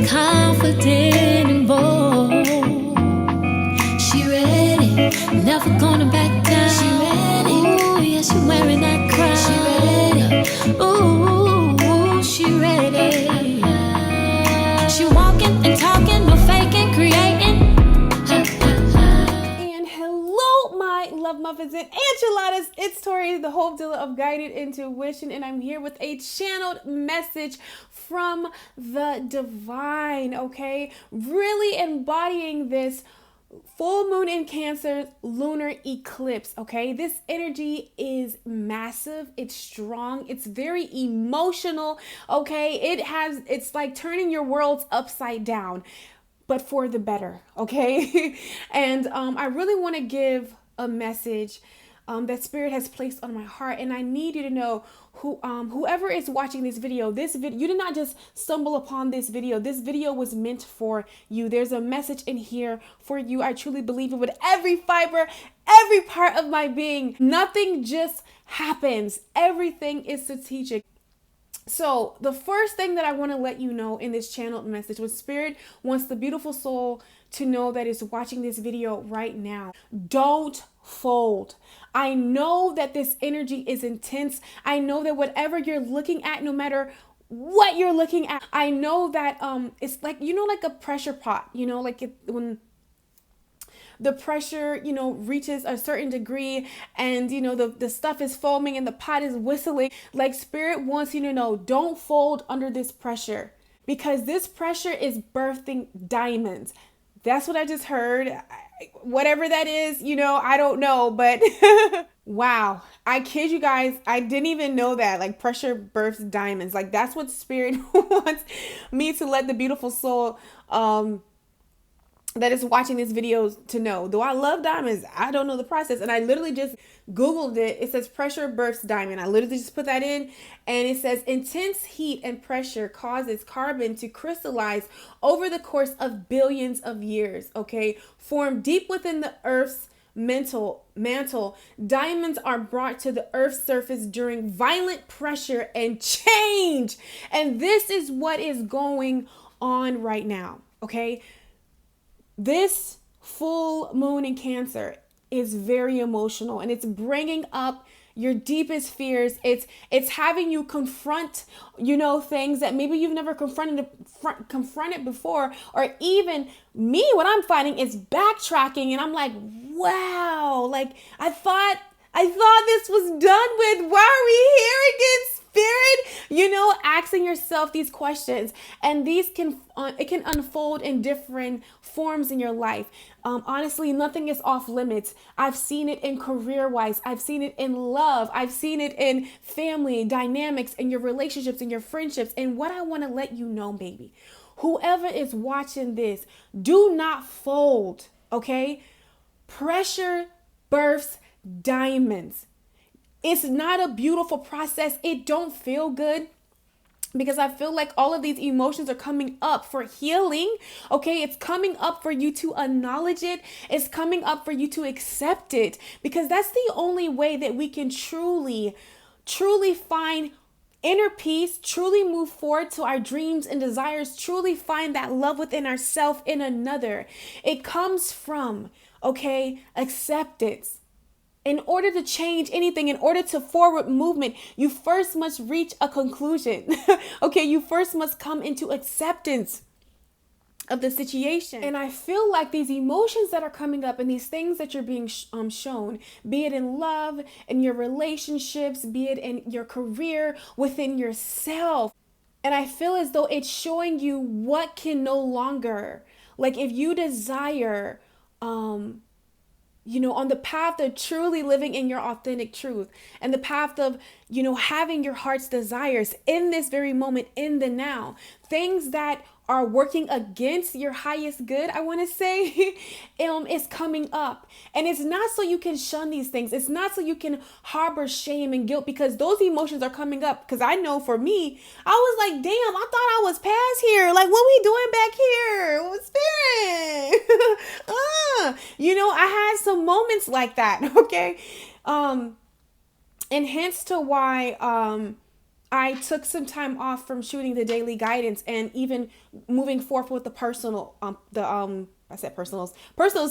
confident and bold. She ready, never gonna back down. She ready, ooh, yeah, she wearing that crown. She ready, ooh, she ready. She walking and talking, no faking, creating. And hello, my love muffins and enchiladas. It's Tori, the Hope Dealer of Guided Intuition, and I'm here with a channeled message from the divine, okay? Really embodying this full moon in Cancer lunar eclipse, okay? This energy is massive, it's strong, it's very emotional, okay? It's like turning your worlds upside down, but for the better, okay? And I really want to give a message that Spirit has placed on my heart, and I need you to know whoever is watching this video, you did not just stumble upon this video. This video was meant for you. There's a message in here for you. I truly believe it with every fiber, every part of my being. Nothing just happens. Everything is strategic. So the first thing that I want to let you know in this channeled message was Spirit wants the beautiful soul to know that is watching this video right now. Don't fold. I know that this energy is intense. I know that whatever you're looking at, no matter what you're looking at, I know that it's like, like a pressure pot, when the pressure, reaches a certain degree and, the stuff is foaming and the pot is whistling. Like Spirit wants you to know, don't fold under this pressure, because this pressure is birthing diamonds. That's what I just heard. Whatever that is, I don't know, but wow. I kid you guys. I didn't even know that. Like pressure births diamonds. Like that's what Spirit wants me to let the beautiful soul, that is watching this video to know. Though I love diamonds, I don't know the process. And I literally just Googled it. It says pressure births diamond. I literally just put that in, and it says intense heat and pressure causes carbon to crystallize over the course of billions of years, okay? Formed deep within the Earth's mantle, diamonds are brought to the Earth's surface during violent pressure and change. And this is what is going on right now, okay? This full moon in Cancer is very emotional, and it's bringing up your deepest fears. It's having you confront, things that maybe you've never confronted before, or even me, what I'm finding is backtracking, and I'm like, wow, like I thought this was done with. Why are we here again, Spirit? Asking yourself these questions, and these can unfold in different forms in your life. Honestly, nothing is off limits. I've seen it in career-wise. I've seen it in love. I've seen it in family dynamics, in your relationships, in your friendships. And what I want to let you know, baby, whoever is watching this, do not fold, okay? Pressure births diamonds. It's not a beautiful process. It don't feel good, because I feel like all of these emotions are coming up for healing. Okay, it's coming up for you to acknowledge it. It's coming up for you to accept it, because that's the only way that we can truly find inner peace, truly move forward to our dreams and desires, truly find that love within ourselves in another. It comes from, acceptance. In order to change anything, in order to forward movement, you first must reach a conclusion. Okay, you first must come into acceptance of the situation. And I feel like these emotions that are coming up and these things that you're being shown, be it in love, in your relationships, be it in your career, within yourself. And I feel as though it's showing you what can no longer, like if you desire, on the path of truly living in your authentic truth, and the path of, having your heart's desires in this very moment, in the now, things that are working against your highest good, I want to say, is coming up. And it's not so you can shun these things. It's not so you can harbor shame and guilt, because those emotions are coming up. Because I know for me, I was like, damn, I thought I was past here. Like, what we doing back here? Spirit. I had some moments like that. Okay. And hence to why, I took some time off from shooting the daily guidance and even moving forth with the personal, I said personals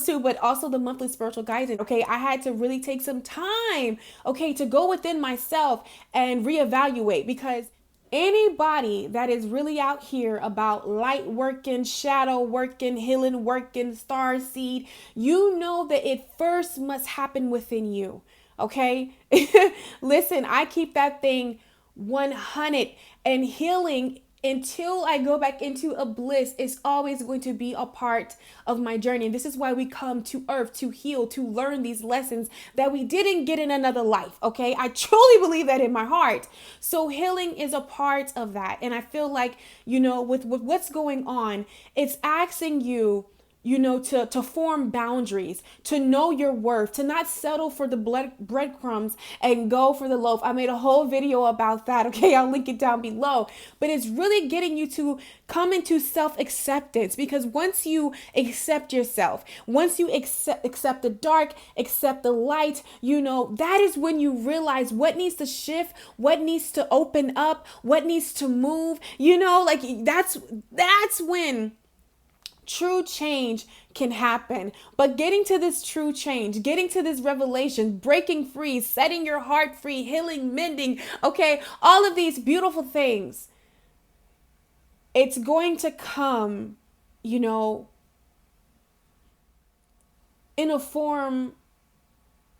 too, but also the monthly spiritual guidance. Okay, I had to really take some time, okay, to go within myself and reevaluate, because anybody that is really out here about light working, shadow working, healing working, star seed, you know that it first must happen within you. Okay. Listen, I keep that thing 100, and healing until I go back into a bliss is always going to be a part of my journey. And this is why we come to earth, to heal, to learn these lessons that we didn't get in another life. Okay. I truly believe that in my heart. So healing is a part of that. And I feel like, with what's going on, it's asking you, to form boundaries, to know your worth, to not settle for the breadcrumbs and go for the loaf. I made a whole video about that. Okay, I'll link it down below. But it's really getting you to come into self-acceptance, because once you accept yourself, once you accept the dark, accept the light, that is when you realize what needs to shift, what needs to open up, what needs to move. Like that's when true change can happen. But getting to this true change, getting to this revelation, breaking free, setting your heart free, healing, mending, okay, all of these beautiful things, it's going to come, in a form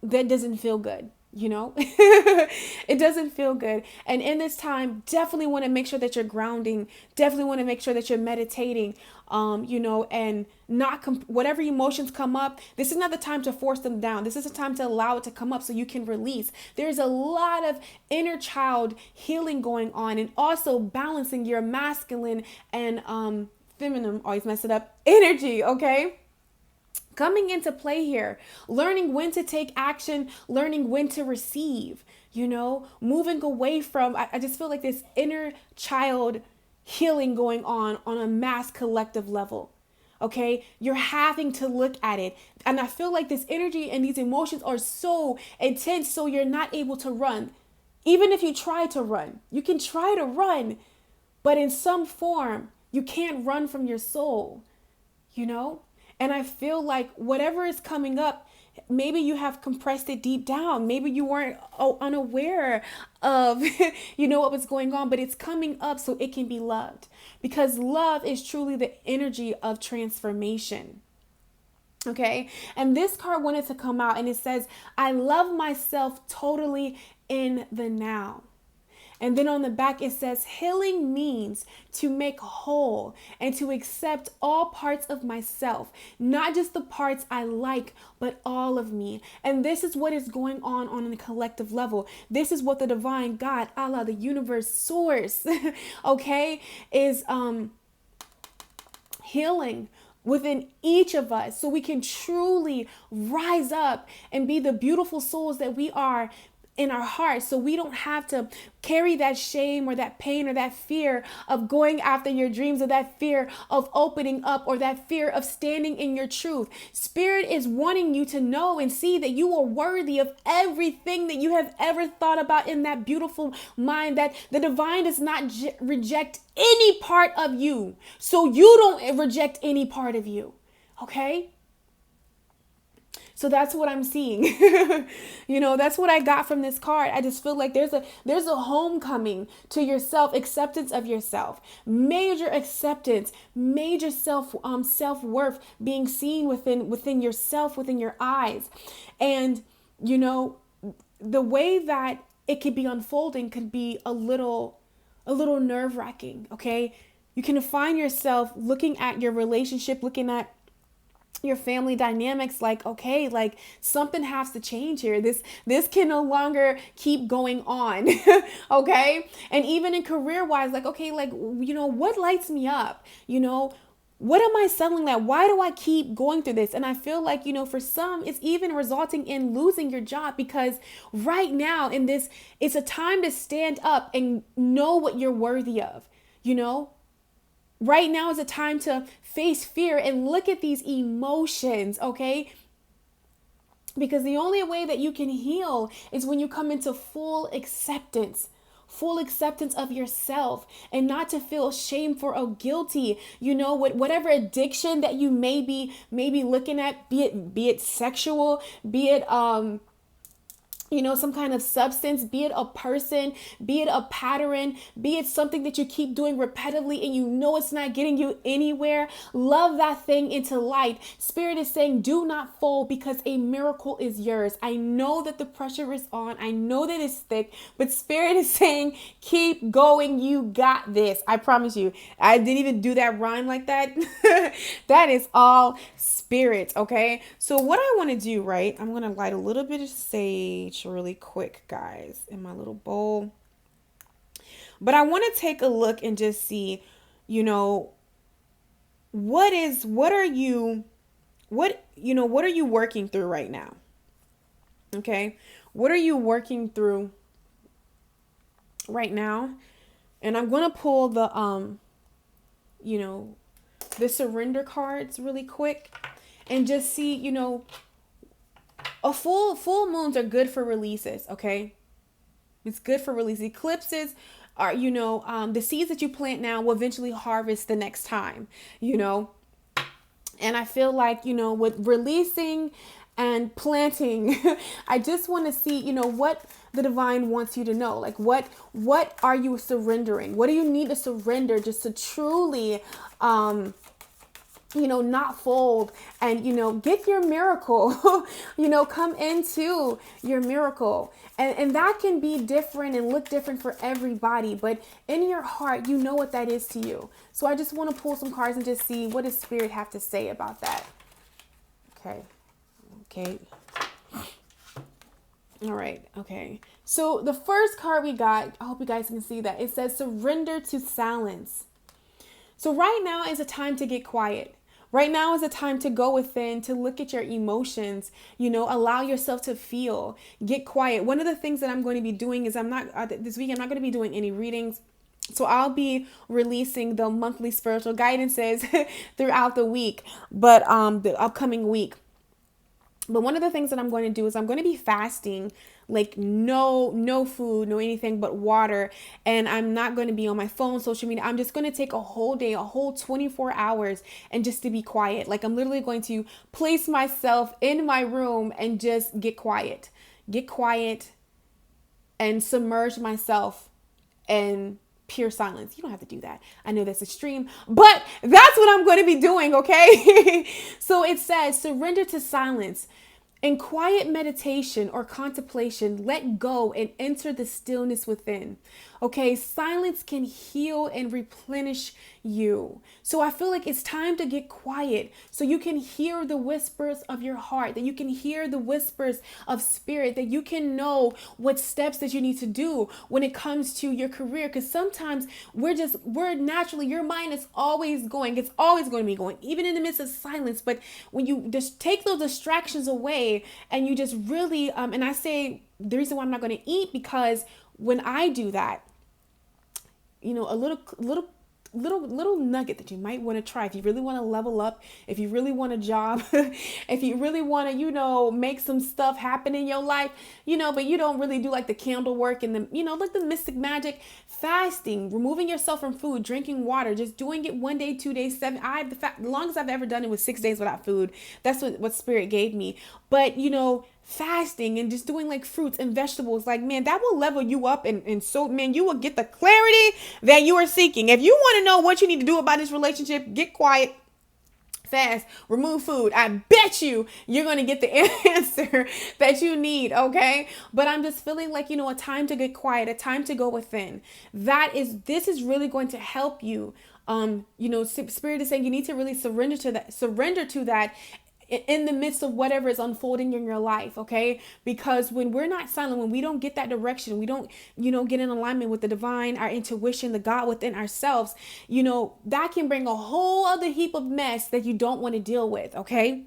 that doesn't feel good. It doesn't feel good. And in this time, definitely want to make sure that you're grounding, definitely want to make sure that you're meditating, and not whatever emotions come up. This is not the time to force them down. This is the time to allow it to come up so you can release. There's a lot of inner child healing going on, and also balancing your masculine and feminine, always mess it up, energy. Okay, coming into play here, learning when to take action, learning when to receive, moving away from, I just feel like this inner child healing going on a mass collective level. Okay, you're having to look at it. And I feel like this energy and these emotions are so intense, so you're not able to run. Even if you try to run, you can try to run, but in some form, you can't run from your soul, And I feel like whatever is coming up, maybe you have compressed it deep down. Maybe you weren't unaware of, what was going on, but it's coming up so it can be loved, because love is truly the energy of transformation. Okay. And this card wanted to come out, and it says, I love myself totally in the now. And then on the back, it says, healing means to make whole and to accept all parts of myself, not just the parts I like, but all of me. And this is what is going on a collective level. This is what the divine God, Allah, the universe, source, okay, is healing within each of us, so we can truly rise up and be the beautiful souls that we are in our hearts, so we don't have to carry that shame or that pain or that fear of going after your dreams, or that fear of opening up, or that fear of standing in your truth. Spirit is wanting you to know and see that you are worthy of everything that you have ever thought about in that beautiful mind, that the divine does not reject any part of you, so you don't reject any part of you. Okay? So that's what I'm seeing. That's what I got from this card. I just feel like there's a homecoming to yourself, acceptance of yourself, major acceptance, major self-worth being seen within yourself, within your eyes. And, the way that it could be unfolding could be a little nerve-wracking. Okay. You can find yourself looking at your relationship, looking at your family dynamics, like, okay, like something has to change here. This can no longer keep going on. Okay. And even in career wise, like, okay, like, what lights me up? What am I settling at? Why do I keep going through this? And I feel like, for some, it's even resulting in losing your job, because right now in this, it's a time to stand up and know what you're worthy of, Right now is a time to face fear and look at these emotions, okay? Because the only way that you can heal is when you come into full acceptance, full acceptance of yourself and not to feel shame or guilty. Whatever addiction that you may be looking at, be it sexual, be it some kind of substance, be it a person, be it a pattern, be it something that you keep doing repetitively and it's not getting you anywhere. Love that thing into light. Spirit is saying, do not fold, because a miracle is yours. I know that the pressure is on. I know that it's thick, but Spirit is saying, keep going. You got this. I promise you. I didn't even do that rhyme like that. That is all Spirit. Okay. So what I want to do, right? I'm going to light a little bit of sage really quick, guys, in my little bowl. But I want to take a look and just see, what are you working through right now? Okay. What are you working through right now? And I'm going to pull the surrender cards really quick and just see, a full moons are good for releases. Okay. It's good for release. Eclipses are, the seeds that you plant now will eventually harvest the next time, and I feel like, with releasing and planting, I just want to see, what the divine wants you to know. Like, what are you surrendering? What do you need to surrender just to truly, not fold and, get your miracle, come into your miracle. And that can be different and look different for everybody. But in your heart, you know what that is to you. So I just want to pull some cards and just see, what does Spirit have to say about that? Okay. All right. Okay. So the first card we got, I hope you guys can see that. It says surrender to silence. So right now is a time to get quiet. Right now is a time to go within, to look at your emotions, allow yourself to feel, get quiet. One of the things that I'm going to be doing is this week, I'm not going to be doing any readings. So I'll be releasing the monthly spiritual guidances throughout the week, but the upcoming week. But one of the things that I'm going to do is I'm going to be fasting, like no food, no anything but water. And I'm not going to be on my phone, social media. I'm just going to take a whole day, a whole 24 hours and just to be quiet. Like, I'm literally going to place myself in my room and just get quiet and submerge myself in pure silence. You don't have to do that. I know that's extreme, but that's what I'm going to be doing. Okay. So it says surrender to silence. In quiet meditation or contemplation, let go and enter the stillness within. Okay, silence can heal and replenish you. So I feel like it's time to get quiet so you can hear the whispers of your heart, that you can hear the whispers of Spirit, that you can know what steps that you need to do when it comes to your career. Because sometimes we're naturally, your mind is always going. It's always going to be going, even in the midst of silence. But when you just take those distractions away and you just really, and I say the reason why I'm not going to eat, because when I do that, a little nugget that you might want to try if you really want to level up, if you really want a job, if you really want to, make some stuff happen in your life, but you don't really do like the candle work and the, like the mystic magic. Fasting, removing yourself from food, drinking water, just doing it 1 day, 2 days, 7. The longest I've ever done it was 6 days without food. That's what Spirit gave me. But, fasting and just doing like fruits and vegetables, like, man, that will level you up. And so, man, you will get the clarity that you are seeking. If you want to know what you need to do about this relationship, get quiet, fast, remove food. I bet you're going to get the answer that you need. Okay. But I'm just feeling like, a time to get quiet, a time to go within. This is really going to help you. Spirit is saying you need to really surrender to that in the midst of whatever is unfolding in your life. Okay. Because when we're not silent, when we don't get that direction, we don't, get in alignment with the divine, our intuition, the God within ourselves, that can bring a whole other heap of mess that you don't want to deal with. Okay.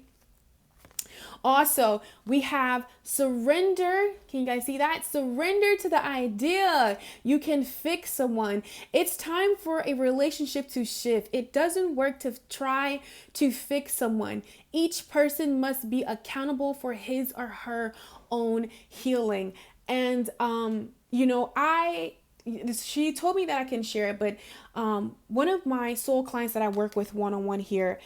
Also, we have surrender. Can you guys see that? Surrender to the idea you can fix someone. It's time for a relationship to shift. It doesn't work to try to fix someone. Each person must be accountable for his or her own healing. And, she told me that I can share it, but one of my soul clients that I work with one-on-one here,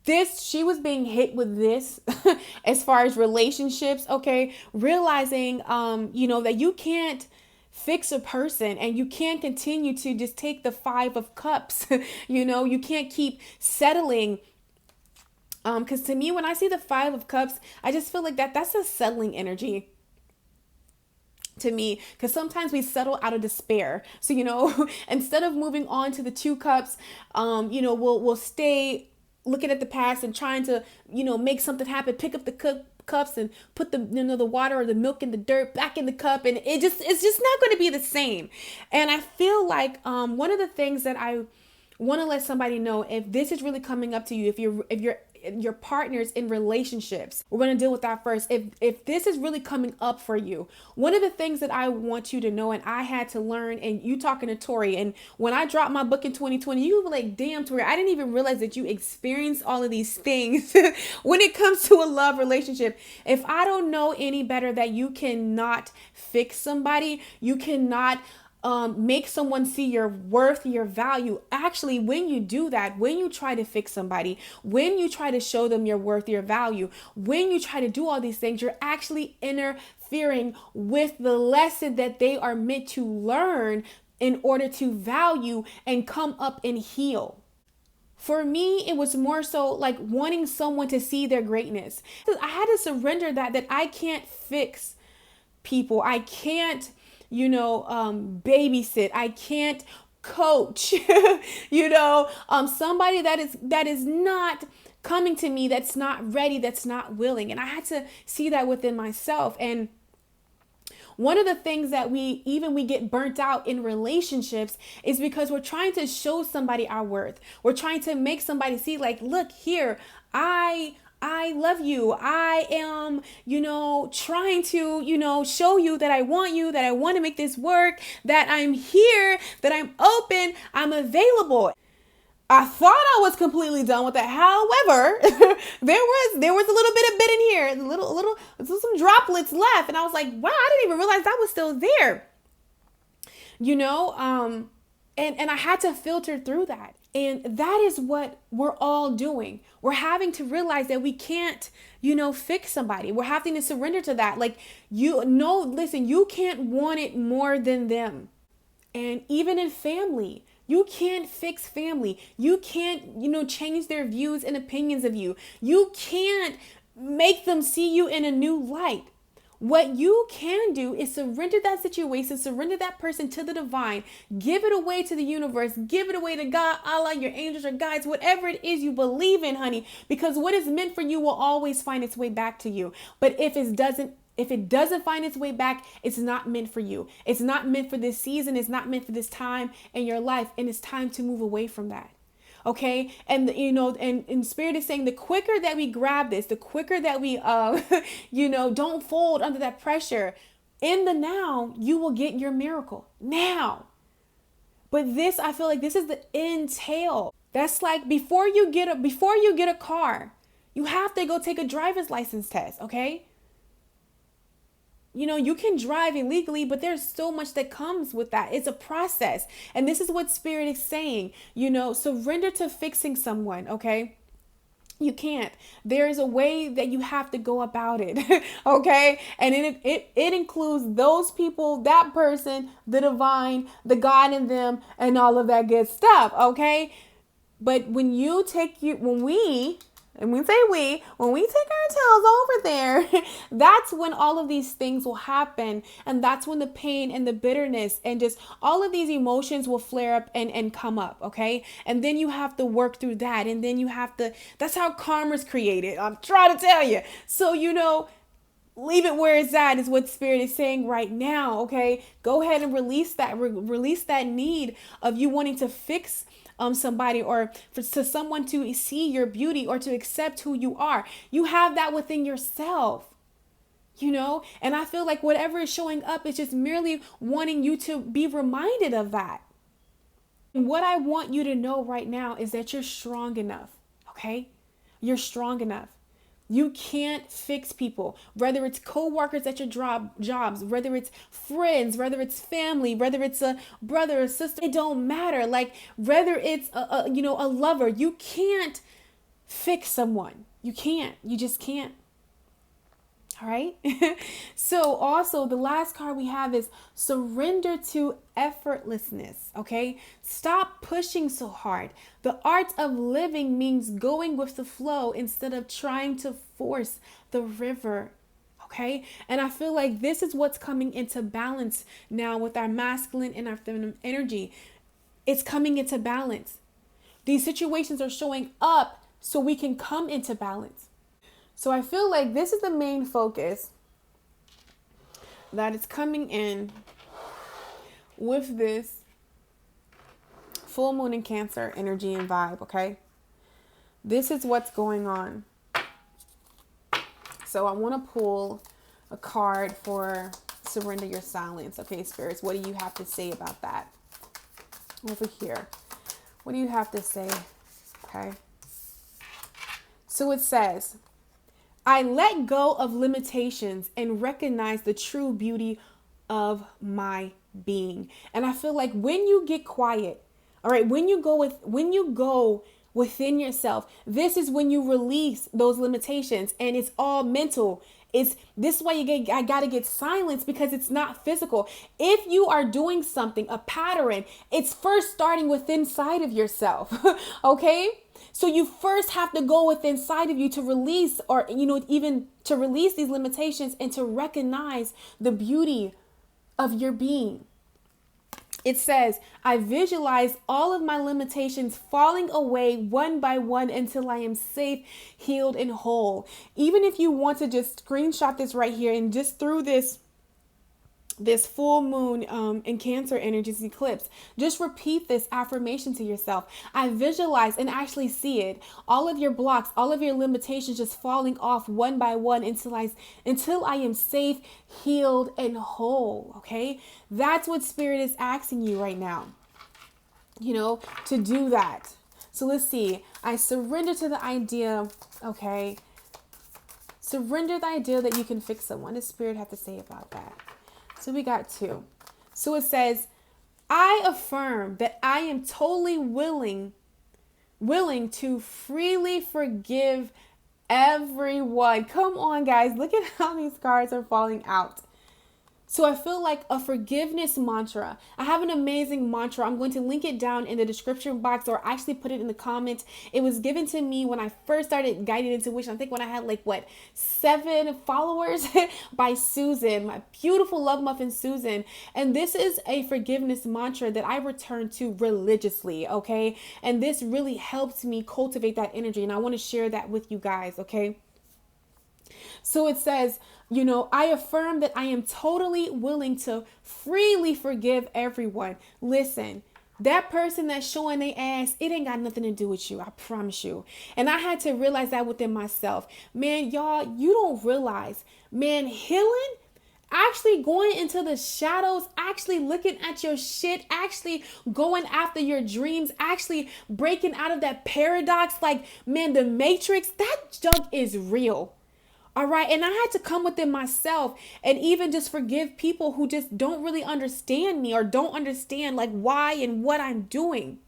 this, she was being hit with this as far as relationships, okay, realizing that you can't fix a person, and you can't continue to just take the 5 of cups. You can't keep settling. Because to me, when I see the 5 of cups, I just feel like that's a settling energy to me, because sometimes we settle out of despair. So instead of moving on to the 2 cups, we'll stay looking at the past and trying to make something happen, pick up the cups and put the water or the milk and the dirt back in the cup, and it's just not going to be the same. And I feel like one of the things that I want to let somebody know, if this is really coming up to you, if your partners in relationships, we're going to deal with that first. If this is really coming up for you, one of the things that I want you to know, and I had to learn, and you talking to Tori, and when I dropped my book in 2020, you were like, damn, Tori, I didn't even realize that you experienced all of these things when it comes to a love relationship. If I don't know any better that you cannot fix somebody, you cannot make someone see your worth, your value. Actually, when you do that, when you try to fix somebody, when you try to show them your worth, your value, when you try to do all these things, you're actually interfering with the lesson that they are meant to learn in order to value and come up and heal. For me, it was more so like wanting someone to see their greatness. I had to surrender that I can't fix people. I can't babysit. I can't coach, somebody that is not coming to me, that's not ready, that's not willing. And I had to see that within myself. And one of the things that we get burnt out in relationships is because we're trying to show somebody our worth. We're trying to make somebody see, like, look here, I love you. I am, trying to, show you that I want you, that I want to make this work, that I'm here, that I'm open, I'm available. I thought I was completely done with that. However, there was a little bit in here, some droplets left, and I was like, wow, I didn't even realize that was still there. And I had to filter through that. And that is what we're all doing. We're having to realize that we can't, fix somebody. We're having to surrender to that. Like, listen, you can't want it more than them. And even in family, you can't fix family. You can't, change their views and opinions of you. You can't make them see you in a new light. What you can do is surrender that situation, surrender that person to the divine, give it away to the universe, give it away to God, Allah, your angels or guides, whatever it is you believe in, honey, because what is meant for you will always find its way back to you. But if it doesn't find its way back, it's not meant for you. It's not meant for this season. It's not meant for this time in your life. And it's time to move away from that. Okay. And, and Spirit is saying the quicker that we grab this, the quicker that we, don't fold under that pressure, in the now, you will get your miracle now. But this, I feel like this is the entail. That's like before you get a car, you have to go take a driver's license test. Okay. You can drive illegally, but there's so much that comes with that. It's a process. And this is what Spirit is saying, surrender to fixing someone. Okay. You can't. There is a way that you have to go about it. Okay. And it includes those people, that person, the divine, the God in them, and all of that good stuff. Okay. But when we take ourselves over there, that's when all of these things will happen. And that's when the pain and the bitterness and just all of these emotions will flare up and come up. Okay. And then you have to work through that. And then that's how karma's created. I'm trying to tell you. So, leave it where it's at is what Spirit is saying right now. Okay. Go ahead and release that need of you wanting to fix somebody or to someone to see your beauty or to accept who you are. You have that within yourself, and I feel like whatever is showing up is just merely wanting you to be reminded of that. And what I want you to know right now is that you're strong enough. Okay. You're strong enough. You can't fix people, whether it's co-workers at your jobs, whether it's friends, whether it's family, whether it's a brother or sister. It don't matter. Like whether it's a lover, you can't fix someone. You can't. You just can't. All right. So also the last card we have is surrender to effortlessness. Okay. Stop pushing so hard. The art of living means going with the flow instead of trying to force the river. Okay. And I feel like this is what's coming into balance now with our masculine and our feminine energy. It's coming into balance. These situations are showing up so we can come into balance. So I feel like this is the main focus that is coming in with this full moon in Cancer energy and vibe, okay? This is what's going on. So I want to pull a card for surrender your silence. Okay, spirits, what do you have to say about that? Over here. What do you have to say? Okay. So it says, I let go of limitations and recognize the true beauty of my being. And I feel like when you get quiet, all right, when you go within yourself, this is when you release those limitations, and it's all mental. This is why I gotta get silence, because it's not physical. If you are doing something, a pattern, it's first starting within inside of yourself. Okay? So you first have to go within inside of you to release, or, even to release these limitations and to recognize the beauty of your being. It says, I visualize all of my limitations falling away one by one until I am safe, healed, and whole. Even if you want to just screenshot this right here and just through this full moon in Cancer energies eclipse, just repeat this affirmation to yourself. I visualize and actually see it, all of your blocks, all of your limitations just falling off one by one until I am safe, healed, and whole. Okay, that's what Spirit is asking you right now, to do that. So let's see. I surrender to the idea. Okay, surrender the idea that you can fix someone. What does Spirit have to say about that? So we got 2. So it says, I affirm that I am totally willing to freely forgive everyone. Come on, guys. Look at how these cards are falling out. So I feel like a forgiveness mantra. I have an amazing mantra. I'm going to link it down in the description box, or actually put it in the comments. It was given to me when I first started guided intuition. I think when I had 7 followers by Susan, my beautiful love muffin Susan. And this is a forgiveness mantra that I return to religiously. Okay. And this really helps me cultivate that energy. And I want to share that with you guys. Okay. So it says, I affirm that I am totally willing to freely forgive everyone. Listen, that person that's showing their ass, it ain't got nothing to do with you. I promise you. And I had to realize that within myself. Man, y'all, you don't realize, man, healing, actually going into the shadows, actually looking at your shit, actually going after your dreams, actually breaking out of that paradox, man, the matrix, that junk is real. All right. And I had to come within myself and even just forgive people who just don't really understand me, or don't understand why and what I'm doing.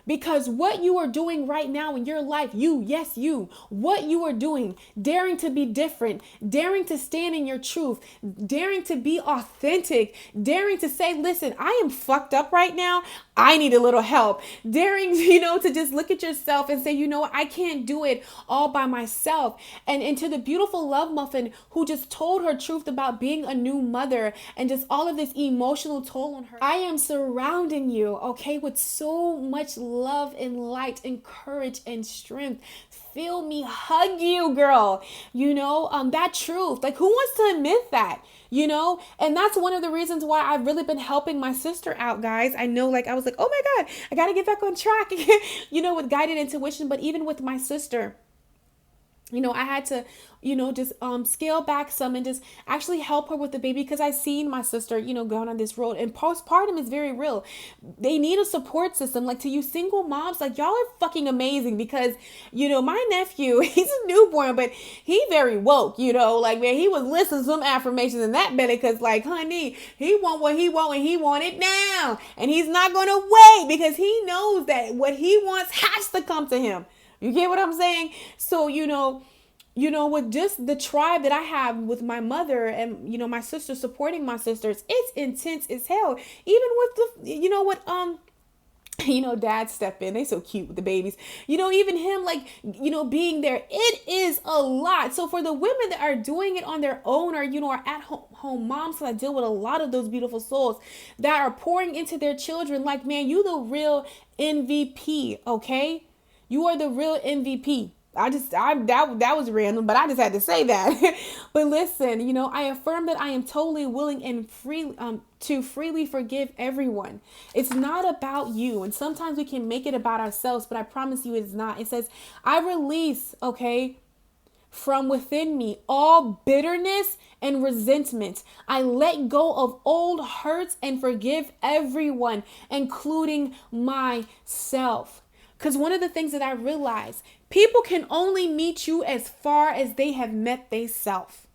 Because what you are doing right now in your life, what you are doing, daring to be different, daring to stand in your truth, daring to be authentic, daring to say, listen, I am fucked up right now. I need a little help. Daring, to just look at yourself and say, I can't do it all by myself. And to the beautiful love muffin who just told her truth about being a new mother and just all of this emotional toll on her. I am surrounding you, okay, with so much love and light and courage and strength. Feel me hug you, girl. That truth. Who wants to admit that? And that's one of the reasons why I've really been helping my sister out, guys. I know, I was oh my God, I got to get back on track, with guided intuition. But even with my sister, I had to, just scale back some and just actually help her with the baby, because I seen my sister, going on this road, and postpartum is very real. They need a support system. Like, to you single moms, like, y'all are fucking amazing, because, my nephew, he's a newborn, but he very woke, like, man, he was listening to some affirmations in that belly, because, like, honey, he want what he want and he want it now, and he's not going to wait, because he knows that what he wants has to come to him. You get what I'm saying? So, with just the tribe that I have with my mother and, my sister supporting my sisters, it's intense as hell. Even with dad step in. They so cute with the babies. Even him, like, being there, it is a lot. So for the women that are doing it on their own, or, are at home moms, so I deal with a lot of those beautiful souls that are pouring into their children. Like, man, you the real MVP, okay? You are the real MVP. That was random, but I just had to say that. But listen, I affirm that I am totally willing and free to freely forgive everyone. It's not about you, and sometimes we can make it about ourselves, but I promise you, it is not. It says, I release, okay, from within me all bitterness and resentment. I let go of old hurts and forgive everyone, including myself. Because one of the things that I realized, people can only meet you as far as they have met they self.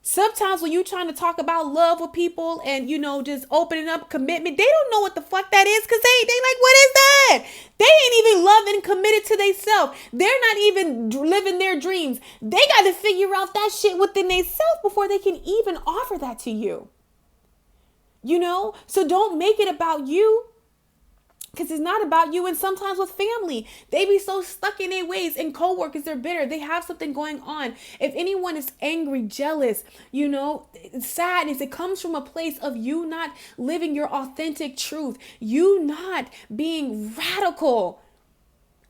Sometimes when you're trying to talk about love with people and, just opening up commitment, they don't know what the fuck that is, because they like, what is that? They ain't even loved and committed to themselves. They're not even living their dreams. They got to figure out that shit within themselves before they can even offer that to you. So don't make it about you. Because it's not about you. And sometimes with family, they be so stuck in their ways, and coworkers, they're bitter. They have something going on. If anyone is angry, jealous, sadness, it comes from a place of you not living your authentic truth. You not being radical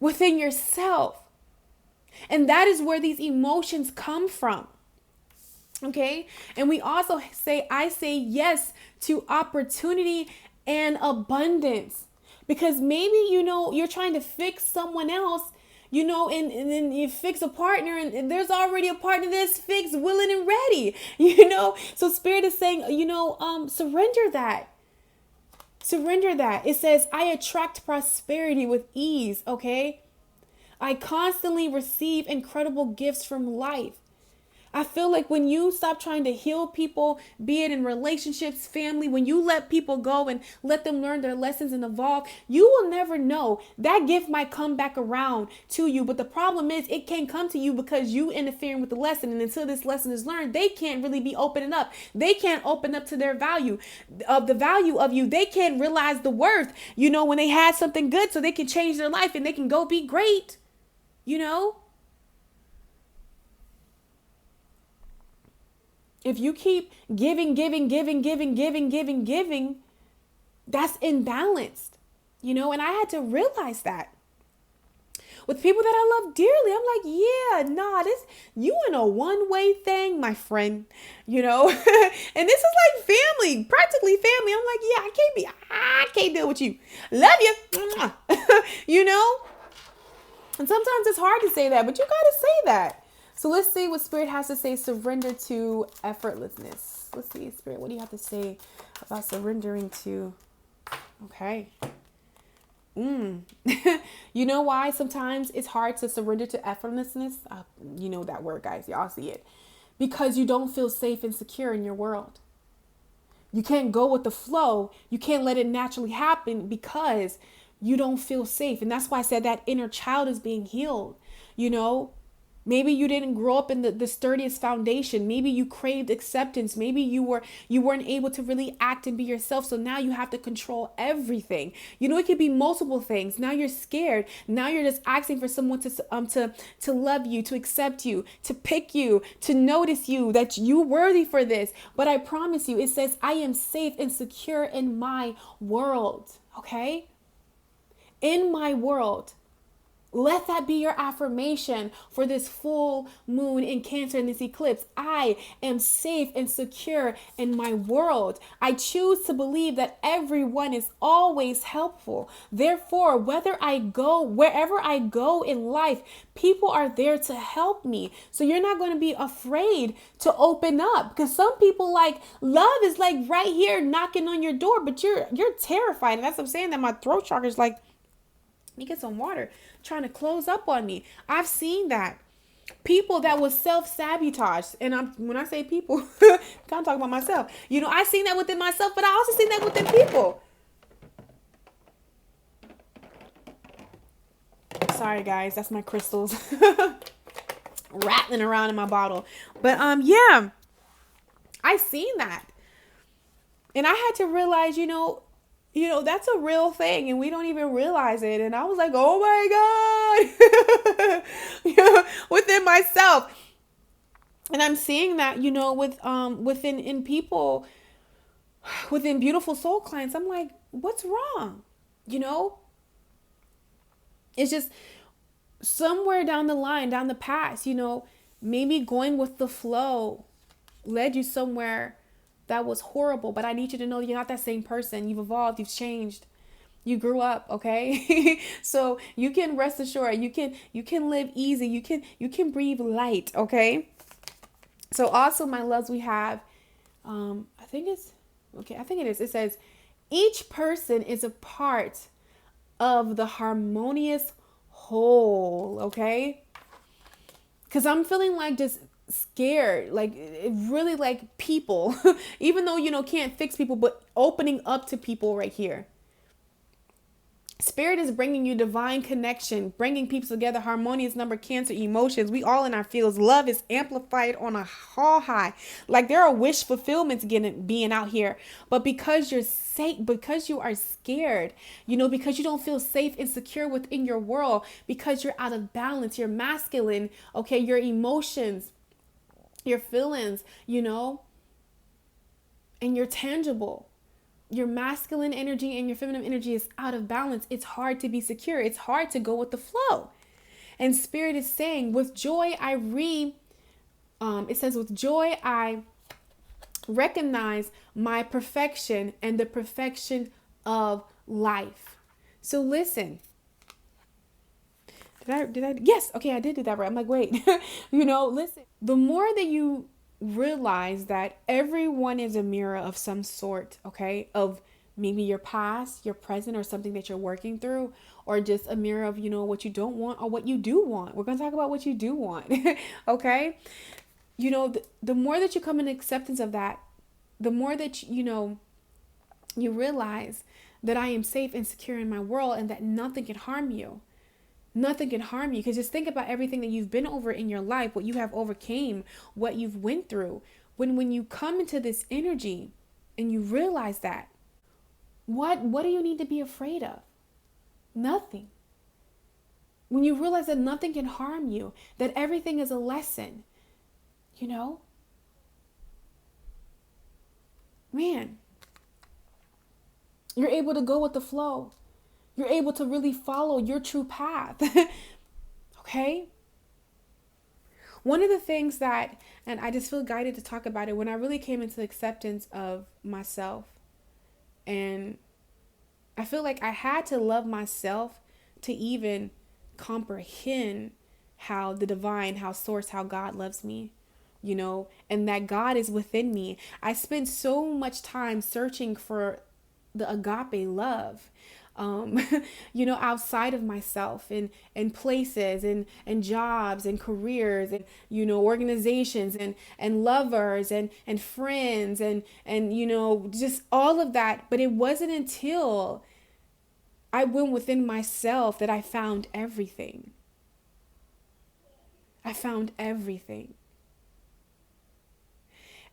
within yourself. And that is where these emotions come from. Okay. And we also I say yes to opportunity and abundance. Because maybe, you're trying to fix someone else, and then you fix a partner, and there's already a partner that's fixed, willing and ready, So Spirit is saying, surrender that. Surrender that. It says, I attract prosperity with ease, okay? I constantly receive incredible gifts from life. I feel like when you stop trying to heal people, be it in relationships, family, when you let people go and let them learn their lessons and evolve, you will never know. That gift might come back around to you. But the problem is, it can't come to you because you interfering with the lesson. And until this lesson is learned, they can't really be opening up. They can't open up to their value, of the value of you. They can't realize the worth, when they had something good, so they can change their life and they can go be great, If you keep giving, that's imbalanced, and I had to realize that. With people that I love dearly, I'm like, you in a one-way thing, my friend, and this is like family, practically family. I'm like, I can't deal with you. Love you, and sometimes it's hard to say that, but you got to say that. So let's see what Spirit has to say. Surrender to effortlessness. Let's see, Spirit, what do you have to say about surrendering to? Okay. You know why sometimes it's hard to surrender to effortlessness? You know that word, guys. Y'all see it. Because you don't feel safe and secure in your world. You can't go with the flow. You can't let it naturally happen because you don't feel safe. And that's why I said that inner child is being healed, Maybe you didn't grow up in the sturdiest foundation. Maybe you craved acceptance. Maybe you weren't able to really act and be yourself. So now you have to control everything. It could be multiple things. Now you're scared. Now you're just asking for someone to love you, to accept you, to pick you, to notice you, that you're worthy for this. But I promise you, it says, I am safe and secure in my world. Okay? In my world. Let that be your affirmation for this full moon in Cancer and this eclipse. I am safe and secure in my world. I choose to believe that everyone is always helpful. Therefore, wherever I go in life, people are there to help me. So you're not going to be afraid to open up, because some people, like, love is like right here knocking on your door, but you're terrified. And that's what I'm saying, that my throat chakra is like, let me get some water, trying to close up on me. I've seen that. People that was self-sabotage. And when I say people, I'm kind of talking about myself. I've seen that within myself, but I also seen that within people. Sorry guys, that's my crystals rattling around in my bottle. But yeah, I seen that. And I had to realize, that's a real thing, and we don't even realize it. And I was like, oh my God, within myself. And I'm seeing that, within people, within beautiful soul clients. I'm like, what's wrong? It's just somewhere down the line, down the path, maybe going with the flow led you somewhere that was horrible. But I need you to know you're not that same person. You've evolved, you've changed, you grew up, okay? So you can rest assured, you can live easy, you can breathe light, okay? So also, my loves, we have I think it is. It says each person is a part of the harmonious whole, okay? Because I'm feeling like just scared, like it really, like people, even though can't fix people, but opening up to people right here. Spirit is bringing you divine connection, bringing people together, harmonious number, Cancer, emotions. We all in our fields. Love is amplified on a all high. Like there are wish fulfillments being out here. But because you're safe, because you are scared, because you don't feel safe and secure within your world, because you're out of balance, you're masculine, okay, your emotions, your feelings, and you're tangible. Your masculine energy and your feminine energy is out of balance. It's hard to be secure. It's hard to go with the flow. And Spirit is saying, with joy, it says, with joy, I recognize my perfection and the perfection of life. So listen. Did I? Yes. Okay. I did do that right. I'm like, wait, listen, the more that you realize that everyone is a mirror of some sort, okay, of maybe your past, your present, or something that you're working through, or just a mirror of what you don't want or what you do want. We're going to talk about what you do want. Okay, the more that you come in acceptance of that, the more that you realize that I am safe and secure in my world, and that nothing can harm you. Nothing can harm you, because just think about everything that you've been over in your life, what you have overcame, what you've went through. When you come into this energy and you realize that, what do you need to be afraid of? Nothing. When you realize that nothing can harm you, that everything is a lesson, man, you're able to go with the flow. You're able to really follow your true path. Okay? One of the things that, and I just feel guided to talk about it, when I really came into acceptance of myself, and I feel like I had to love myself to even comprehend how the divine, how source, how God loves me, and that God is within me. I spent so much time searching for the agape love, outside of myself, and places, and jobs, and careers, and, organizations, and lovers, and friends, and, just all of that. But it wasn't until I went within myself that I found everything. I found everything.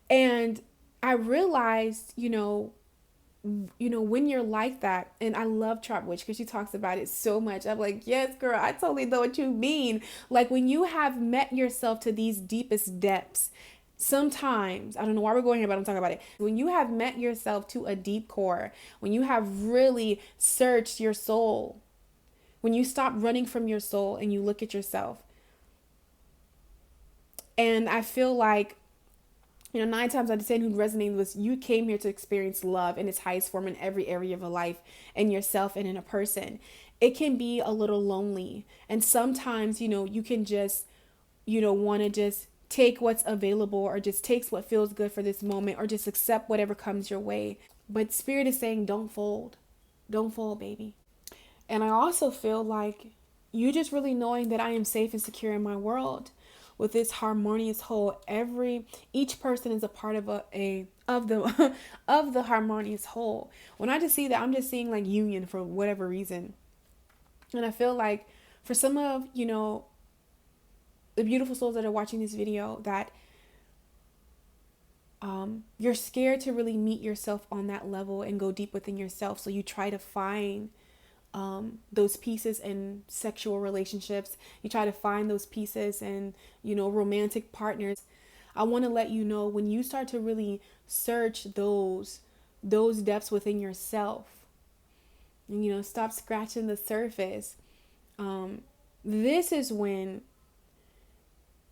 And I realized, when you're like that, and I love Trap Witch because she talks about it so much. I'm like, yes, girl, I totally know what you mean. Like when you have met yourself to these deepest depths, sometimes, I don't know why we're going here, but I'm talking about it. When you have met yourself to a deep core, when you have really searched your soul, When you stop running from your soul and you look at yourself. And I feel like, 9 times out of 10 who resonated was you came here to experience love in its highest form in every area of a life, in yourself and in a person. It can be a little lonely. And sometimes, you can just, want to just take what's available, or just takes what feels good for this moment, or just accept whatever comes your way. But Spirit is saying, don't fold. Don't fold, baby. And I also feel like you just really knowing that I am safe and secure in my world with this harmonious whole. Each person is a part of of the of the harmonious whole. When I just see that, I'm just seeing like union for whatever reason. And I feel like for some of, the beautiful souls that are watching this video, that you're scared to really meet yourself on that level and go deep within yourself. So you try to find those pieces in sexual relationships. You try to find those pieces in, romantic partners. I want to let you know, when you start to really search those depths within yourself, and, stop scratching the surface. This is when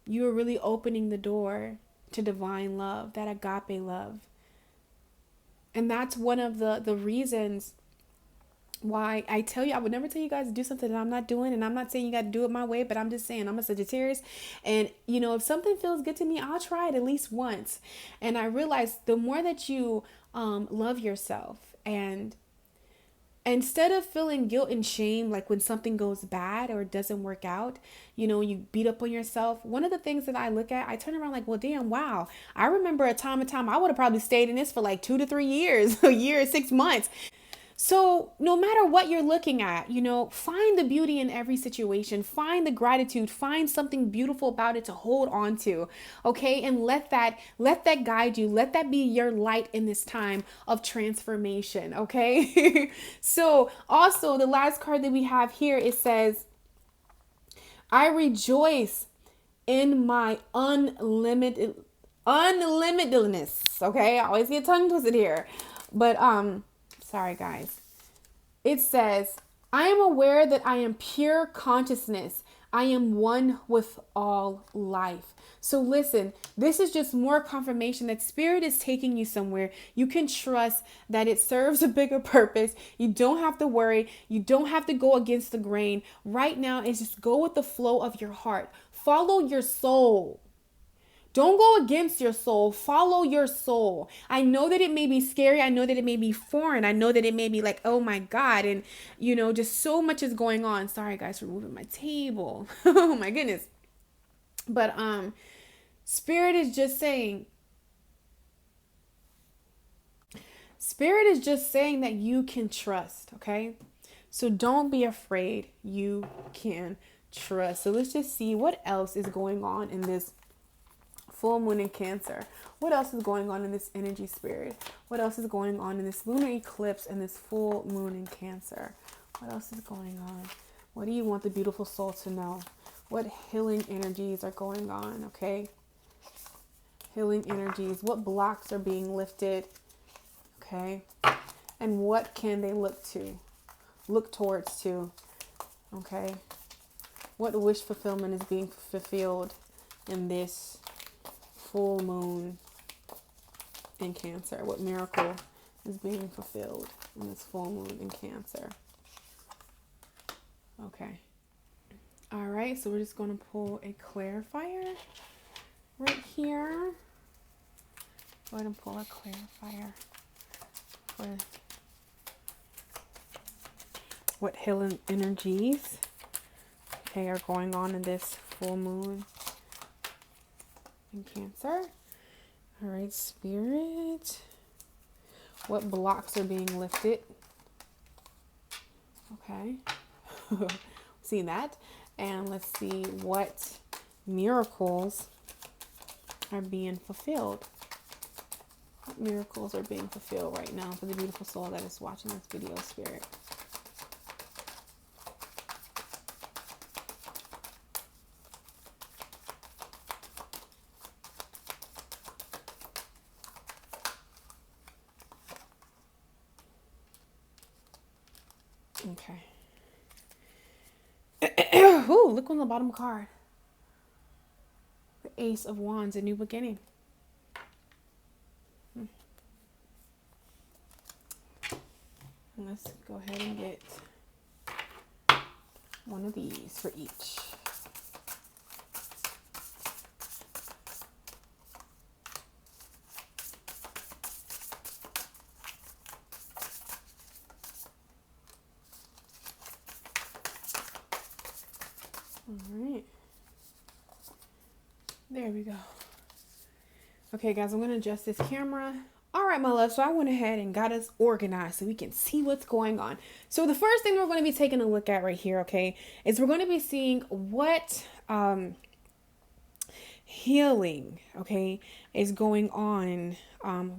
you're really opening the door to divine love, that agape love. And that's one of the reasons why I tell you, I would never tell you guys to do something that I'm not doing. And I'm not saying you got to do it my way, but I'm just saying I'm a Sagittarius. And, if something feels good to me, I'll try it at least once. And I realize the more that you love yourself, and instead of feeling guilt and shame, like when something goes bad or doesn't work out, you beat up on yourself. One of the things that I look at, I turn around like, well, damn, wow. I remember a time I would have probably stayed in this for like 2 to 3 years, a year, 6 months. So no matter what you're looking at, find the beauty in every situation, find the gratitude, find something beautiful about it to hold on to. Okay. And let that guide you. Let that be your light in this time of transformation. Okay. So also the last card that we have here, it says, I rejoice in my unlimitedness. Okay. I always get tongue twisted here, but, sorry, guys. It says, I am aware that I am pure consciousness. I am one with all life. So listen, this is just more confirmation that Spirit is taking you somewhere. You can trust that it serves a bigger purpose. You don't have to worry. You don't have to go against the grain. Right now, it's just go with the flow of your heart. Follow your soul. Don't go against your soul. Follow your soul. I know that it may be scary. I know that it may be foreign. I know that it may be like, oh my God. And, just so much is going on. Sorry, guys, for moving my table. Oh my goodness. But Spirit is just saying that you can trust, okay? So don't be afraid. You can trust. So let's just see what else is going on in this full moon in Cancer. What else is going on in this energy, Spirit? What else is going on in this lunar eclipse and this full moon in Cancer? What else is going on? What do you want the beautiful soul to know? What healing energies are going on, okay? Healing energies. What blocks are being lifted, okay? And what can they look towards to, okay? What wish fulfillment is being fulfilled in this full moon in Cancer? What miracle is being fulfilled in this full moon in Cancer? Okay. All right. So we're just going to pull a clarifier right here. Go ahead and pull a clarifier for what healing energies, okay, are going on in this full moon in Cancer. All right, Spirit. What blocks are being lifted? Okay. See that? And let's see what miracles are being fulfilled. What miracles are being fulfilled right now for the beautiful soul that is watching this video, Spirit? Okay. Ooh, look on the bottom card. The Ace of Wands, a new beginning. Let's go ahead and get one of these for each. All right. There we go. Okay, guys, I'm going to adjust this camera. All right, my love. So I went ahead and got us organized so we can see what's going on. So the first thing we're going to be taking a look at right here, okay, is we're going to be seeing what healing, okay, is going on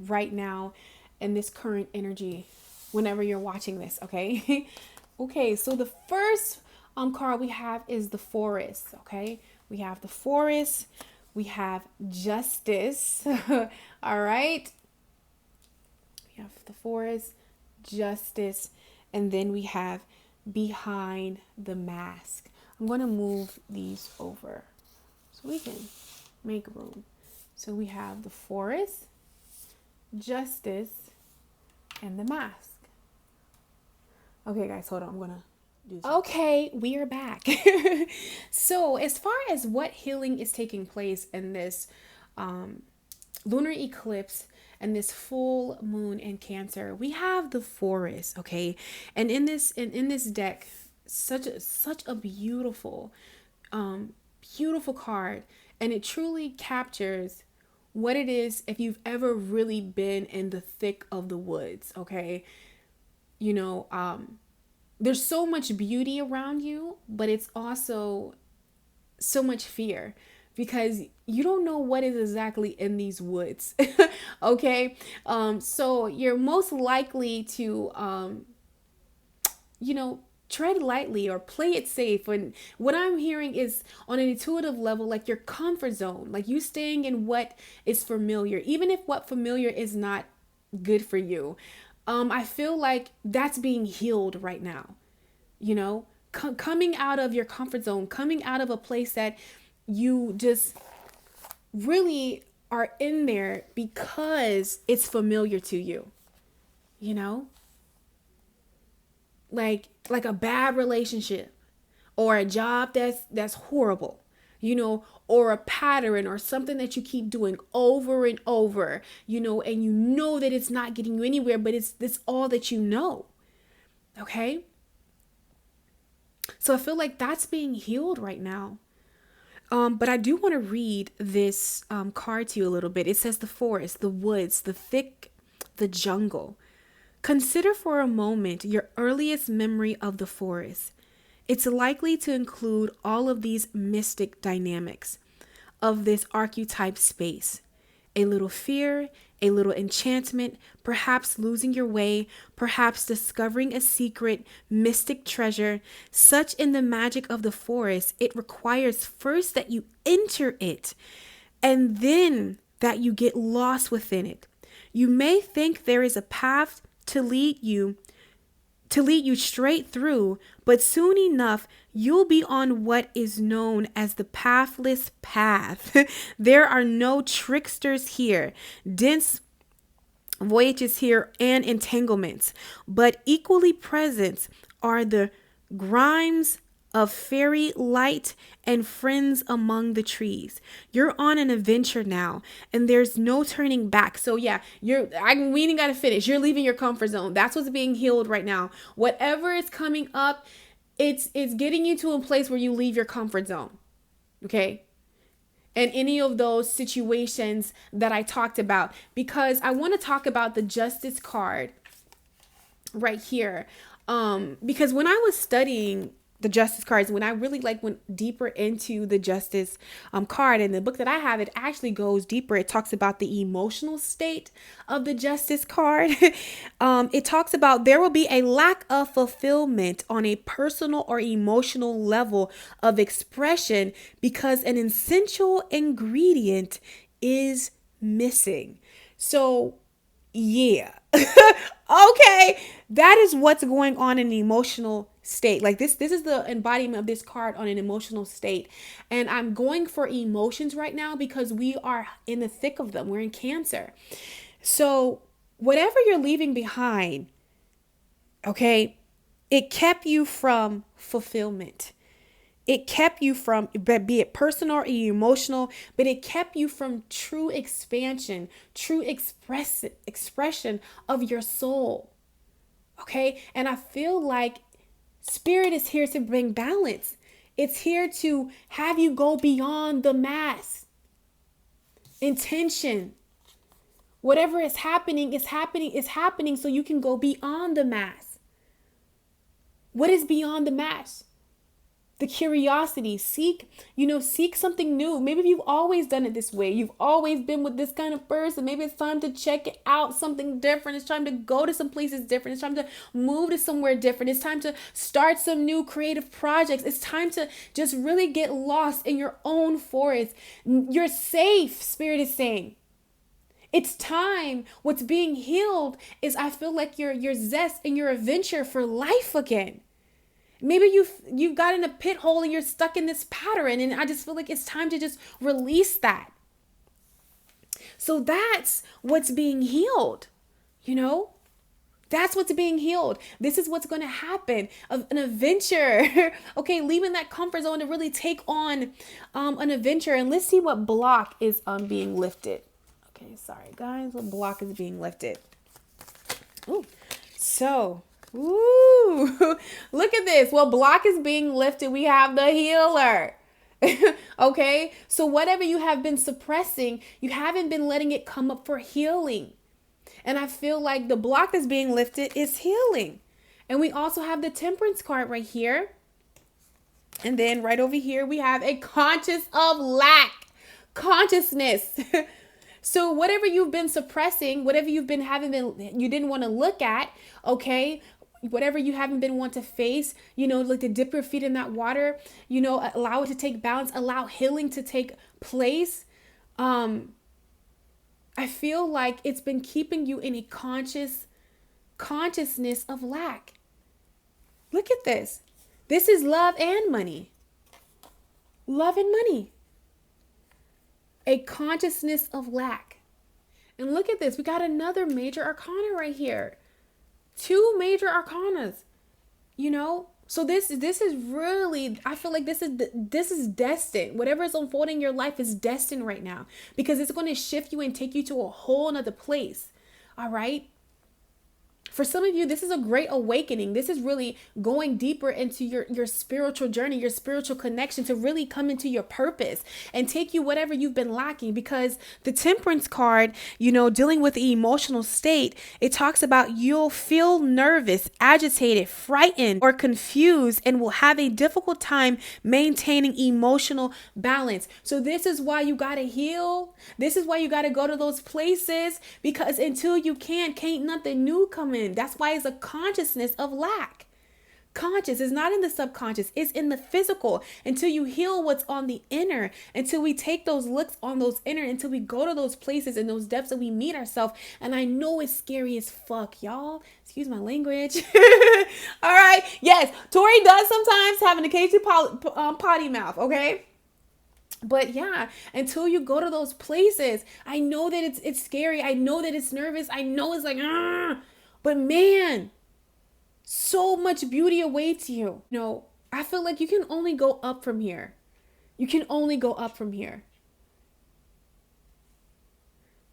right now in this current energy whenever you're watching this, okay? Okay, so the first card we have is the Forest, okay? We have the Forest. We have Justice. All right. We have the Forest, Justice, and then we have Behind the Mask. I'm going to move these over so we can make room. So we have the Forest, Justice, and the Mask. Okay, guys, hold on. I'm going to do this. Okay, we are back. So as far as what healing is taking place in this lunar eclipse and this full moon in Cancer, we have the Forest, okay? And in this deck, such a beautiful beautiful card, and it truly captures what it is if you've ever really been in the thick of the woods, okay? You know, there's so much beauty around you, but it's also so much fear because you don't know what is exactly in these woods. Okay. So you're most likely to, tread lightly or play it safe. And what I'm hearing is on an intuitive level, like your comfort zone, like you staying in what is familiar, even if what familiar is not good for you. I feel like that's being healed right now, coming out of your comfort zone, coming out of a place that you just really are in there because it's familiar to you, like a bad relationship or a job that's horrible, or a pattern or something that you keep doing over and over, and you know that it's not getting you anywhere, but it's all that you know. Okay. So I feel like that's being healed right now. But I do want to read this card to you a little bit. It says the forest, the woods, the thick, the jungle. Consider for a moment your earliest memory of the forest. It's likely to include all of these mystic dynamics of this archetype space. A little fear, a little enchantment, perhaps losing your way, perhaps discovering a secret, mystic treasure. Such in the magic of the forest, it requires first that you enter it and then that you get lost within it. You may think there is a path to lead you straight through, but soon enough, you'll be on what is known as the pathless path. There are no tricksters here, dense voyages here, and entanglements, but equally present are the grimes of fairy light and friends among the trees. You're on an adventure now, and there's no turning back. So yeah, we ain't gotta finish. You're leaving your comfort zone. That's what's being healed right now. Whatever is coming up, it's getting you to a place where you leave your comfort zone. Okay. And any of those situations that I talked about, because I want to talk about the Justice card right here. Because when I was studying the Justice cards, when I really went deeper into the Justice card, and the book that I have, it actually goes deeper. It talks about the emotional state of the Justice card. It talks about there will be a lack of fulfillment on a personal or emotional level of expression because an essential ingredient is missing. So yeah, Okay, that is what's going on in the emotional state. Like this is the embodiment of this card on an emotional state. And I'm going for emotions right now because we are in the thick of them. We're in Cancer. So whatever you're leaving behind, okay, it kept you from fulfillment. It kept you from, be it personal or emotional, but it kept you from true expansion, true expression of your soul. Okay. And I feel like spirit is here to bring balance. It's here to have you go beyond the mass. Intention. Whatever is happening is happening so you can go beyond the mass. What is beyond the mass? The curiosity. Seek something new. Maybe you've always done it this way. You've always been with this kind of person. Maybe it's time to check it out, something different. It's time to go to some places different. It's time to move to somewhere different. It's time to start some new creative projects. It's time to just really get lost in your own forest. You're safe, Spirit is saying. It's time. What's being healed is, I feel like your zest and your adventure for life again. Maybe you've got in a pit hole and you're stuck in this pattern, and I just feel like it's time to just release that. So that's what's being healed, That's what's being healed. This is what's going to happen. An adventure. Okay, leaving that comfort zone to really take on an adventure. And let's see what block is being lifted. Okay, sorry guys, what block is being lifted? Ooh, so... Ooh, look at this. Well, block is being lifted. We have the healer. Okay. So whatever you have been suppressing, you haven't been letting it come up for healing. And I feel like the block that's being lifted is healing. And we also have the Temperance card right here. And then right over here, we have a conscious of lack, consciousness. So whatever you've been suppressing, whatever you didn't want to look at, okay, whatever you haven't been want to face, like to dip your feet in that water, allow it to take balance, allow healing to take place. I feel like it's been keeping you in a consciousness of lack. Look at this. This is love and money. Love and money. A consciousness of lack. And look at this. We got another major arcana right here. 2 major arcanas, So this is really, I feel like this is destined. Whatever is unfolding in your life is destined right now, because it's going to shift you and take you to a whole nother place. All right. For some of you, this is a great awakening. This is really going deeper into your spiritual journey, your spiritual connection, to really come into your purpose and take you whatever you've been lacking. Because the Temperance card, dealing with the emotional state, it talks about you'll feel nervous, agitated, frightened, or confused, and will have a difficult time maintaining emotional balance. So this is why you got to heal. This is why you got to go to those places, because until you can't nothing new come in. That's why it's a consciousness of lack. Conscious is not in the subconscious, it's in the physical. Until you heal what's on the inner, until we take those looks on those inner, until we go to those places and those depths and we meet ourselves. And I know it's scary as fuck, y'all. Excuse my language. All right. Yes, Tori does sometimes have an occasional potty mouth, okay? But yeah, until you go to those places, I know that it's scary. I know that it's nervous. I know it's like, but man, so much beauty awaits you. I feel like you can only go up from here. You can only go up from here.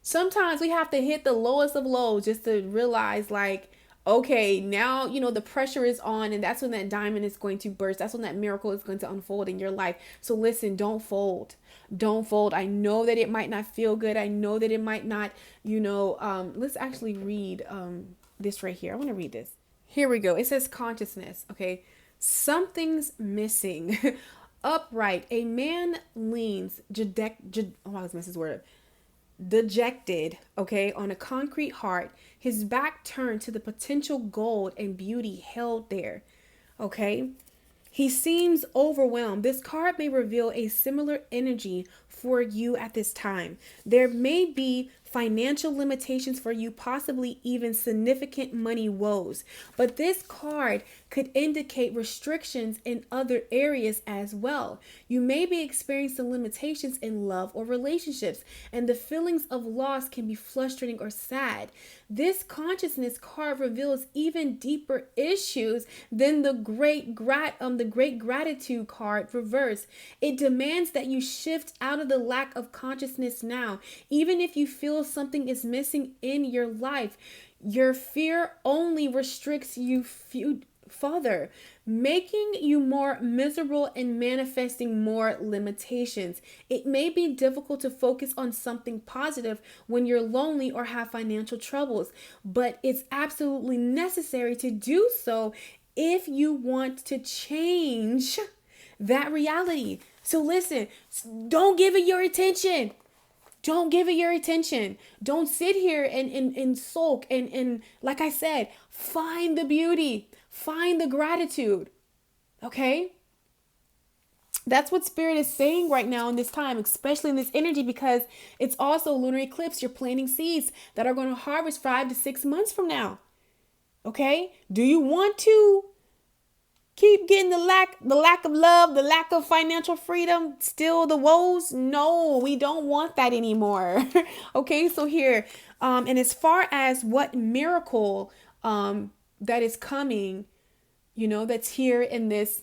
Sometimes we have to hit the lowest of lows just to realize, like, okay, now, the pressure is on, and that's when that diamond is going to burst. That's when that miracle is going to unfold in your life. So listen, don't fold. Don't fold. I know that it might not feel good. I know that it might not, let's actually read this right here. I want to read this. Here we go. It says consciousness. Okay. Something's missing. Upright. A man leans, dejected, okay, on a concrete heart, his back turned to the potential gold and beauty held there, okay? He seems overwhelmed. This card may reveal a similar energy for you at this time. There may be financial limitations for you, possibly even significant money woes. But this card could indicate restrictions in other areas as well. You may be experiencing limitations in love or relationships, and the feelings of loss can be frustrating or sad. This consciousness card reveals even deeper issues than the great gratitude card reverse. It demands that you shift out of the lack of consciousness now, even if you feel something is missing in your life. Your fear only restricts you further, making you more miserable and manifesting more limitations. It may be difficult to focus on something positive when you're lonely or have financial troubles, but it's absolutely necessary to do so if you want to change that reality. So listen, don't give it your attention. Don't give it your attention. Don't sit here and sulk. And like I said, find the beauty. Find the gratitude. Okay? That's what Spirit is saying right now in this time, especially in this energy, because it's also lunar eclipse. You're planting seeds that are going to harvest 5 to 6 months from now. Okay? Do you want to keep getting the lack of love, the lack of financial freedom, still the woes? No, we don't want that anymore. Okay, so here, and as far as what miracle that is coming, that's here in this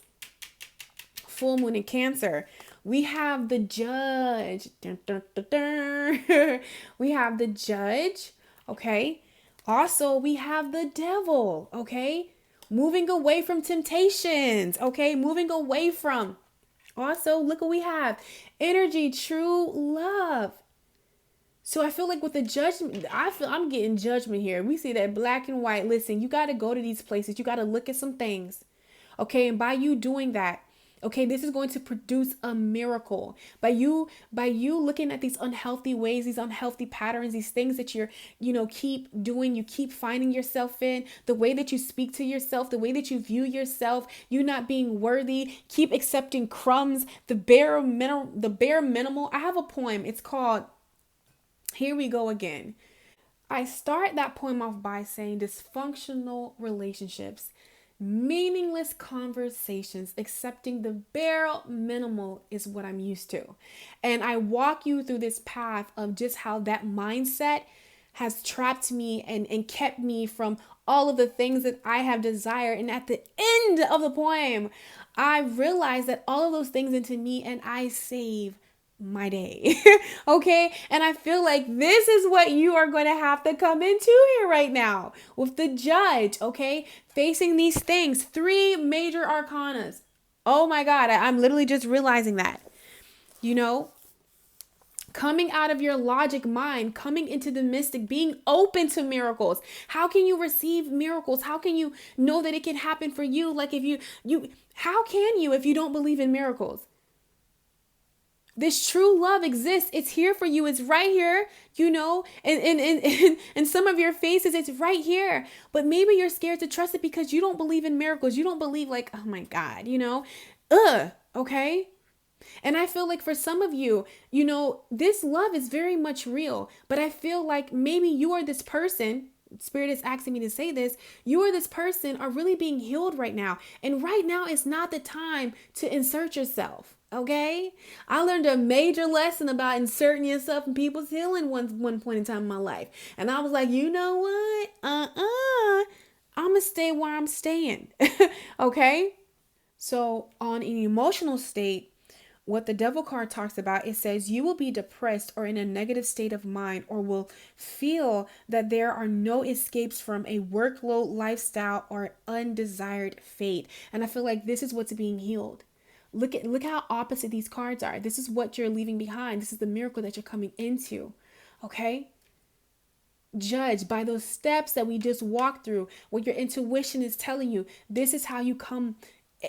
full moon in Cancer, we have the Judge. Dun, dun, dun, dun. We have the Judge, okay? Also, we have the Devil, okay? Moving away from temptations, okay? Moving away from. Also, look what we have. Energy, true love. So I feel like with the judgment, I'm getting judgment here. We see that black and white. Listen, you got to go to these places. You got to look at some things, okay? And by you doing that, okay, this is going to produce a miracle. By you looking at these unhealthy ways, these unhealthy patterns, these things that you're, keep doing, you keep finding yourself in, the way that you speak to yourself, the way that you view yourself, you not being worthy, keep accepting crumbs, the bare minimal. I have a poem. It's called Here We Go Again. I start that poem off by saying dysfunctional relationships, meaningless conversations, accepting the bare minimal is what I'm used to. And I walk you through this path of just how that mindset has trapped me and kept me from all of the things that I have desired. And at the end of the poem, I realize that all of those things into me, and I save my day. Okay. And I feel like this is what you are going to have to come into here right now with the Judge. Okay. Facing these things, 3 major arcanas. Oh my God. I'm literally just realizing that, coming out of your logic mind, coming into the mystic, being open to miracles. How can you receive miracles? How can you know that it can happen for you? Like how can you if you don't believe in miracles? This true love exists. It's here for you. It's right here, and some of your faces, it's right here. But maybe you're scared to trust it because you don't believe in miracles. You don't believe like, oh my God, okay? And I feel like for some of you, this love is very much real. But I feel like maybe you are this person. Spirit is asking me to say this. You or this person are really being healed right now. And right now is not the time to insert yourself. Okay. I learned a major lesson about inserting yourself in people's healing one point in time in my life. And I was like, you know what? I'm going to stay where I'm staying. Okay. So on an emotional state, what the Devil card talks about, it says you will be depressed or in a negative state of mind, or will feel that there are no escapes from a workload, lifestyle, or undesired fate. And I feel like this is what's being healed. Look how opposite these cards are. This is what you're leaving behind. This is the miracle that you're coming into. Okay? Judge by those steps that we just walked through, what your intuition is telling you. This is how you come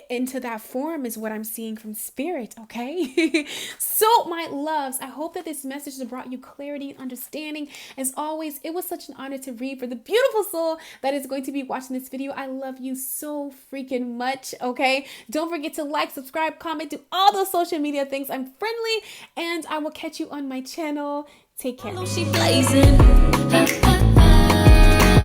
into that form is what I'm seeing from spirit, okay? So, my loves, I hope that this message has brought you clarity and understanding. As always, it was such an honor to read for the beautiful soul that is going to be watching this video. I love you so freaking much, okay? Don't forget to like, subscribe, comment, do all those social media things. I'm friendly, and I will catch you on my channel. Take care. She blazing.